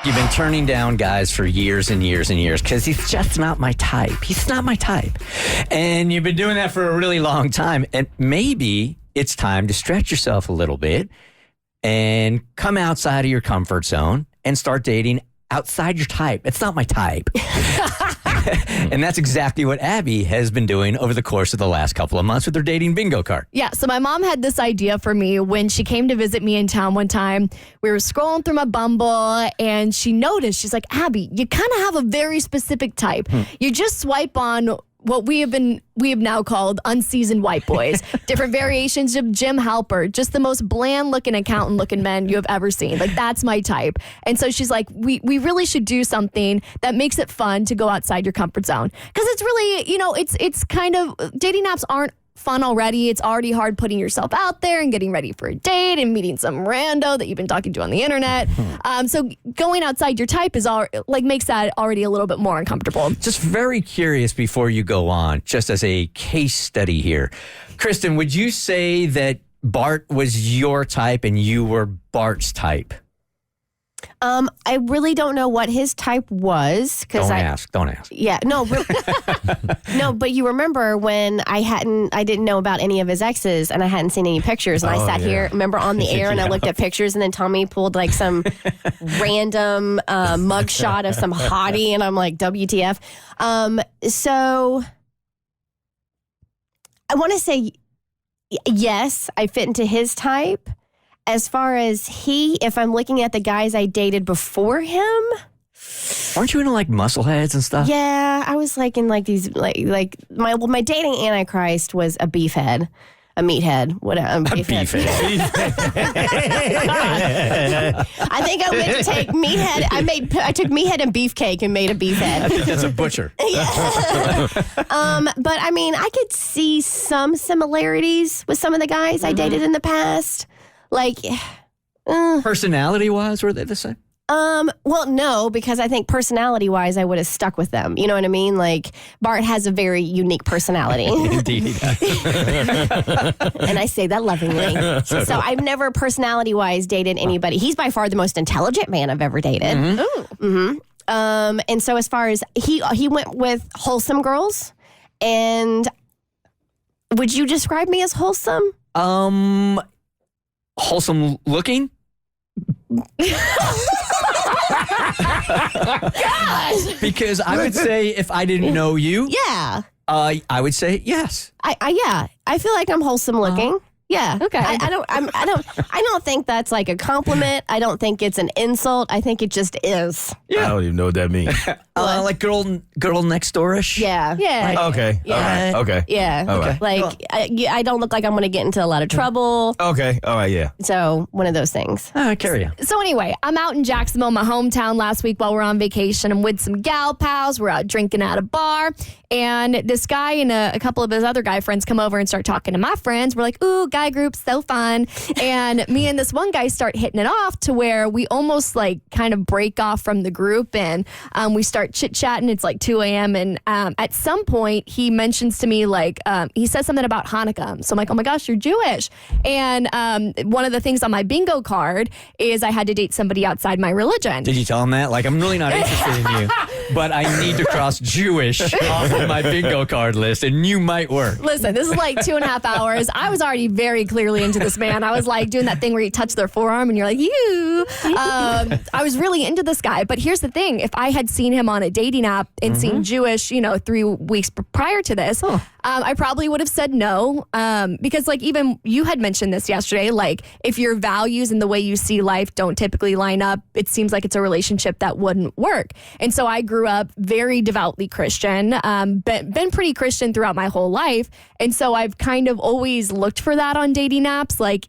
You've been turning down guys for years and years and years because he's just not my type. He's not my type. And you've been doing that for a really long time. And maybe it's time to stretch yourself a little bit and come outside of your comfort zone and start dating outside your type. It's not my type. And that's exactly what Abby has been doing over the course of the last couple of months with her dating bingo card. Yeah, so my mom had this idea for me when she came to visit me in town one time. We were scrolling through my Bumble, and she noticed, she's like, Abby, you kind of have a very specific type. You just swipe on what we have now called unseasoned white boys, different variations of Jim Halpert, just the most bland looking accountant looking men you have ever seen. Like, that's my type. And so she's like, we really should do something that makes it fun to go outside your comfort zone. Because it's really, it's kind of, dating apps aren't fun already. It's already hard putting yourself out there and getting ready for a date and meeting some rando that you've been talking to on the internet. So going outside your type is makes that already a little bit more uncomfortable. Just very curious before you go on, just as a case study here. Kristen, would you say that Bart was your type and you were Bart's type? I really don't know what his type was. Don't ask. Yeah, no, no. But you remember when I didn't know about any of his exes, and I hadn't seen any pictures, and I sat here, remember, on the air, and I looked at pictures, and then Tommy pulled like some random mugshot of some hottie, and I'm like, WTF? So I want to say yes, I fit into his type. As far as if I'm looking at the guys I dated before him. Aren't you into like muscleheads and stuff? Yeah, I was like in like these, like my dating antichrist was a beefhead. A meathead. Whatever. Beefhead. I think I went to take meathead. I took meathead and beefcake and made a beefhead. I think that's a butcher. Yeah. But I mean, I could see some similarities with some of the guys I dated in the past. Like, personality-wise, were they the same? Well, no, because I think personality-wise, I would have stuck with them. You know what I mean? Like, Bart has a very unique personality. Indeed. And I say that lovingly. So I've never personality-wise dated anybody. He's by far the most intelligent man I've ever dated. And so as far as he went with wholesome girls, and would you describe me as wholesome? Wholesome looking? Gosh. Because I would say if I didn't know you, Yeah. I would say yes. I feel like I'm wholesome looking. Yeah. Okay. I don't think that's like a compliment. I don't think it's an insult. I think it just is. I don't even know what that means. Like girl next door-ish? Yeah. Yeah. Okay. Yeah. All right. Okay. Yeah. All right. Like I don't look like I'm going to get into a lot of trouble. Okay. All right. Yeah. So one of those things. Carry on. So anyway, I'm out in Jacksonville, my hometown, last week while we're on vacation. I'm with some gal pals. We're out drinking at a bar. And this guy and a couple of his other guy friends come over and start talking to my friends. We're like, ooh, guy group, so fun. And me and this one guy start hitting it off to where we almost like kind of break off from the group. And we start chit-chatting. It's like 2 a.m. And at some point, he mentions to me, like, he says something about Hanukkah. So I'm like, oh my gosh, you're Jewish. And one of the things on my bingo card is I had to date somebody outside my religion. Did you tell him that? Like, I'm really not interested in you, but I need to cross Jewish off of my bingo card list, and you might work. Listen, this is like 2.5 hours. I was already very clearly into this man. I was like doing that thing where you touch their forearm and you're like, you. I was really into this guy. But here's the thing. If I had seen him on a dating app and seen Jewish, 3 weeks prior to this, I probably would have said no. Because like even you had mentioned this yesterday, like if your values and the way you see life don't typically line up, it seems like it's a relationship that wouldn't work. And so I grew up very devoutly Christian, been pretty Christian throughout my whole life. And so I've kind of always looked for that on dating apps, like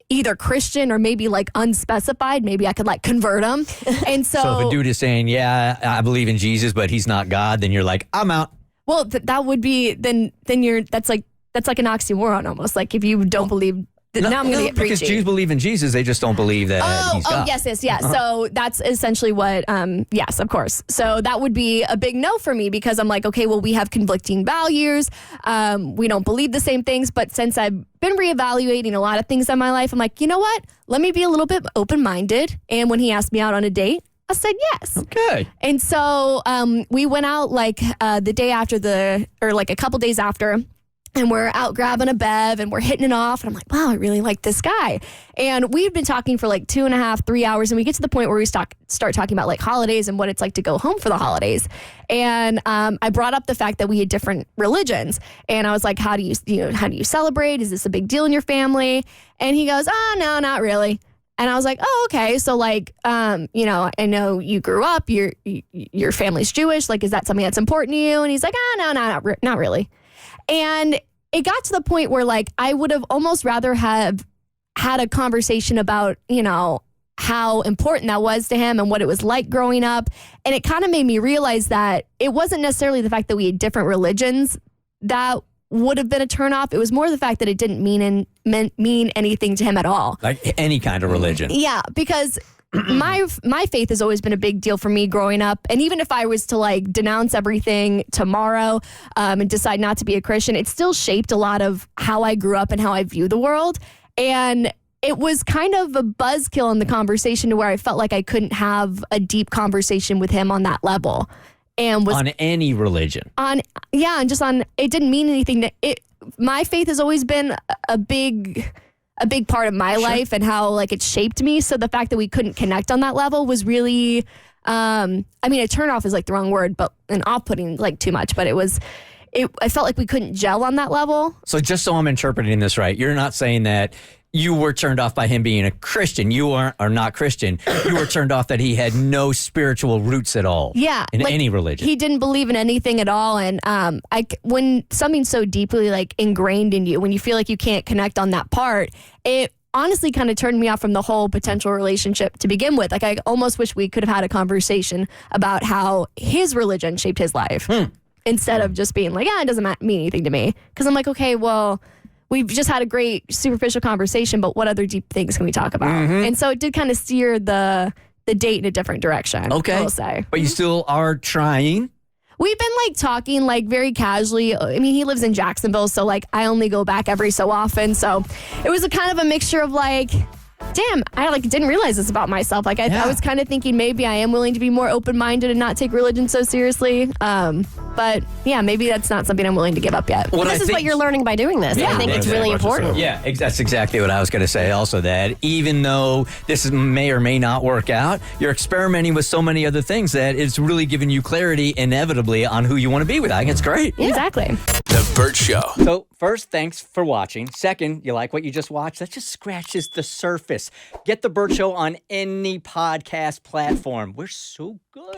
either Christian or maybe like unspecified. Maybe I could like convert them. And so if a dude is saying, yeah, I believe in Jesus, but he's not God, then you're like, I'm out. Well, that would be, then that's like an oxymoron almost. Like if you don't believe, now I'm going to get preachy. Because Jews believe in Jesus, they just don't believe that he's God. Yes. So that's essentially what, yes, of course. So that would be a big no for me because I'm like, okay, well, we have conflicting values. We don't believe the same things. But since I've been reevaluating a lot of things in my life, I'm like, you know what? Let me be a little bit open-minded. And when he asked me out on a date, I said yes. Okay. And so we went out like the day after like a couple days after, and we're out grabbing a bev and we're hitting it off. And I'm like, wow, I really like this guy. And we've been talking for like 2.5, 3 hours. And we get to the point where we start talking about like holidays and what it's like to go home for the holidays. And I brought up the fact that we had different religions. And I was like, how do you celebrate? Is this a big deal in your family? And he goes, oh, no, not really. And I was like, oh, okay. So like, I know you grew up, your family's Jewish. Like, is that something that's important to you? And he's like, no, not really. And it got to the point where like, I would have almost rather have had a conversation about, how important that was to him and what it was like growing up. And it kind of made me realize that it wasn't necessarily the fact that we had different religions that would have been a turnoff. It was more the fact that it didn't mean anything to him at all. Like any kind of religion. Yeah, because my faith has always been a big deal for me growing up. And even if I was to like denounce everything tomorrow and decide not to be a Christian, it still shaped a lot of how I grew up and how I view the world. And it was kind of a buzzkill in the conversation to where I felt like I couldn't have a deep conversation with him on that level. And was on any religion. And just on, it didn't mean anything. My faith has always been a big part of my life and how like it shaped me. So the fact that we couldn't connect on that level was really, a turnoff is like the wrong word, but an off-putting like too much. But I felt like we couldn't gel on that level. So just so I'm interpreting this right, you're not saying that you were turned off by him being a Christian. You are not Christian. You were turned off that he had no spiritual roots at all. Yeah, in like, any religion. He didn't believe in anything at all. And when something's so deeply like ingrained in you, when you feel like you can't connect on that part, it honestly kind of turned me off from the whole potential relationship to begin with. Like I almost wish we could have had a conversation about how his religion shaped his life instead of just being like, it doesn't mean anything to me. Because I'm like, okay, well, we've just had a great superficial conversation, but what other deep things can we talk about? And so it did kind of steer the date in a different direction. Okay. I will say. But you still are trying. We've been like talking like very casually. I mean, he lives in Jacksonville, so like I only go back every so often. So it was a kind of a mixture of like, damn, I like didn't realize this about myself. Like I was kind of thinking maybe I am willing to be more open-minded and not take religion so seriously. But yeah, maybe that's not something I'm willing to give up yet. Well, this is what you're learning by doing this. I think it's really important. Yeah, that's exactly what I was going to say also, that even though this may or may not work out, you're experimenting with so many other things that it's really giving you clarity inevitably on who you want to be with. I think it's great. Yeah. Exactly. The Bert Show. So first, thanks for watching. Second, you like what you just watched? That just scratches the surface. Get The Bert Show on any podcast platform. We're so good.